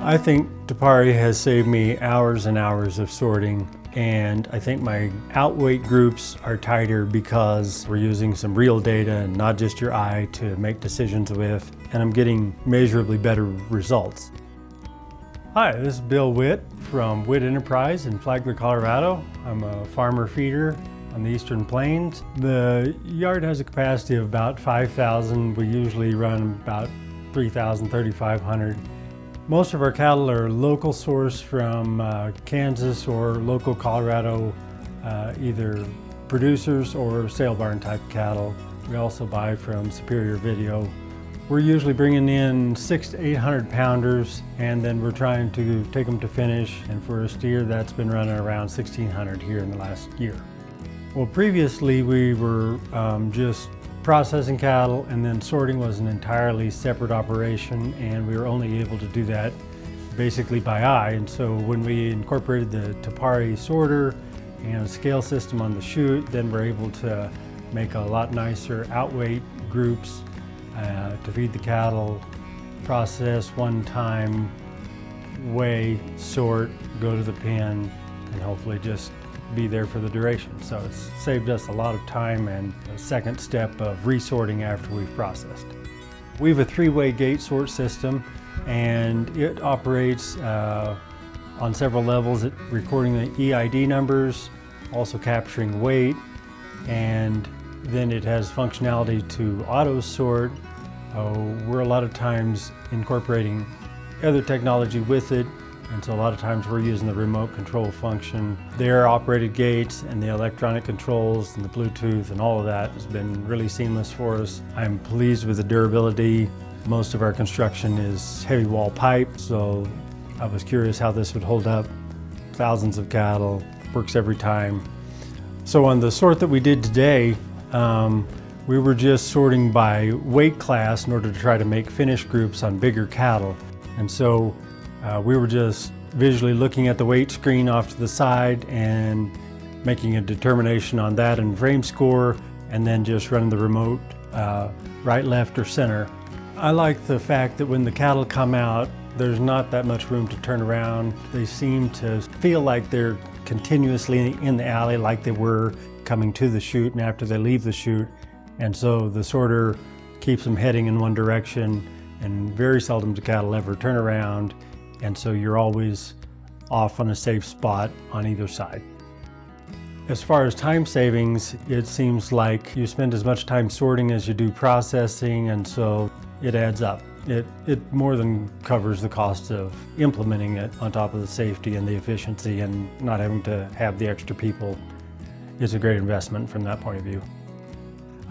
I think Pari has saved me hours and hours of sorting, and I think my outweigh groups are tighter because we're using some real data and not just your eye to make decisions with, and I'm getting measurably better results. Hi, this is Bill Witt from Witt Enterprise in Flagler, Colorado. I'm a farmer feeder on the Eastern Plains. The yard has a capacity of about 5,000. We usually run about 3,000, 3,500. Most of our cattle are local sourced from Kansas or local Colorado, either producers or sale barn type cattle. We also buy from Superior Video. We're usually bringing in 600 to 800 pounders, and then we're trying to take them to finish. And for a steer, that's been running around 1,600 here in the last year. Well, previously we were just processing cattle, and then sorting was an entirely separate operation, and we were only able to do that basically by eye. And so when we incorporated the Pari sorter and a scale system on the chute, then we're able to make a lot nicer outweigh groups to feed the cattle, process one time, weigh, sort, go to the pen, and hopefully just be there for the duration. So it's saved us a lot of time and a second step of resorting after we've processed. We have a three-way gate sort system, and it operates on several levels, recording the EID numbers, also capturing weight, and then it has functionality to auto sort. We're a lot of times incorporating other technology with it, and so a lot of times we're using the remote control function. Their operated gates and the electronic controls and the Bluetooth and all of that has been really seamless for us. I'm pleased with the durability. Most of our construction is heavy wall pipe, so I was curious how this would hold up. Thousands of cattle, works every time. So on the sort that we did today, we were just sorting by weight class in order to try to make finish groups on bigger cattle. And so we were just visually looking at the weight screen off to the side and making a determination on that and frame score, and then just running the remote right, left, or center. I like the fact that when the cattle come out, there's not that much room to turn around. They seem to feel like they're continuously in the alley like they were coming to the chute and after they leave the chute. And so the sorter keeps them heading in one direction, and very seldom do cattle ever turn around. And so you're always off on a safe spot on either side. As far as time savings, it seems like you spend as much time sorting as you do processing, and so it adds up. It more than covers the cost of implementing it on top of the safety and the efficiency and not having to have the extra people. It's a great investment from that point of view.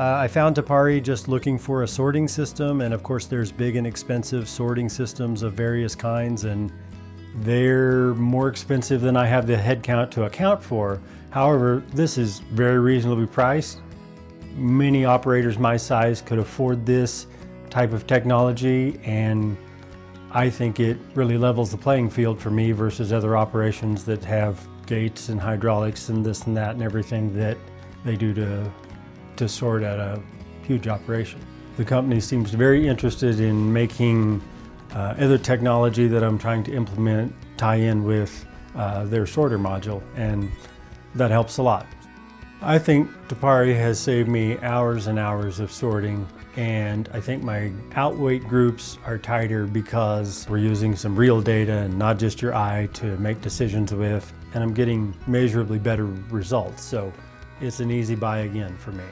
I found Pari just looking for a sorting system, and of course there's big and expensive sorting systems of various kinds, and they're more expensive than I have the head count to account for. However, this is very reasonably priced. Many operators my size could afford this type of technology, and I think it really levels the playing field for me versus other operations that have gates and hydraulics and this and that and everything that they do to sort at a huge operation. The company seems very interested in making other technology that I'm trying to implement tie in with their sorter module, and that helps a lot. I think Pari has saved me hours and hours of sorting, and I think my outweigh groups are tighter because we're using some real data and not just your eye to make decisions with, and I'm getting measurably better results. So it's an easy buy again for me.